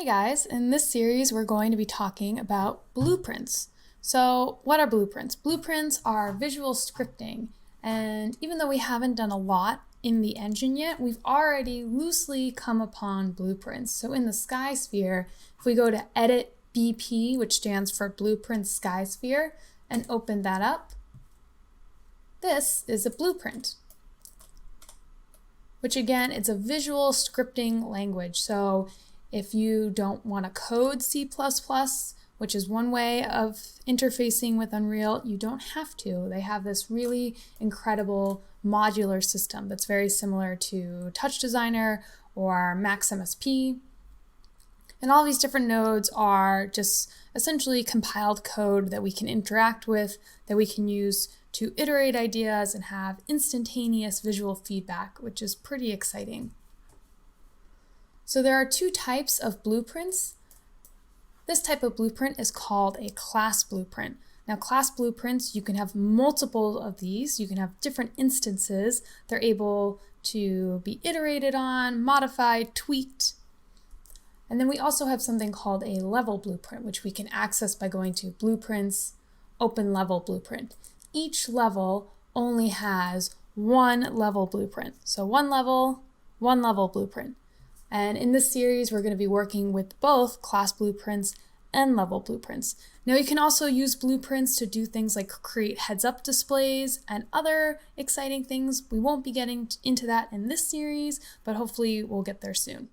Hey guys, in this series we're going to be talking about blueprints. So what are blueprints? Blueprints are visual scripting, and even though we haven't done a lot in the engine yet, we've already loosely come upon blueprints. So in the SkySphere, if we go to Edit BP, which stands for Blueprint SkySphere, and open that up, this is a blueprint, which again, it's a visual scripting language. So if you don't want to code C++, which is one way of interfacing with Unreal, you don't have to. They have this really incredible modular system that's very similar to Touch Designer or Max MSP. And all these different nodes are just essentially compiled code that we can interact with, that we can use to iterate ideas and have instantaneous visual feedback, which is pretty exciting. So there are two types of blueprints. This type of blueprint is called a class blueprint. Now, class blueprints, you can have multiple of these. You can have different instances. They're able to be iterated on, modified, tweaked. And then we also have something called a level blueprint, which we can access by going to Blueprints, Open Level Blueprint. Each level only has one level blueprint. So one level blueprint. And in this series, we're going to be working with both class blueprints and level blueprints. Now you can also use blueprints to do things like create heads-up displays and other exciting things. We won't be getting into that in this series, but hopefully we'll get there soon.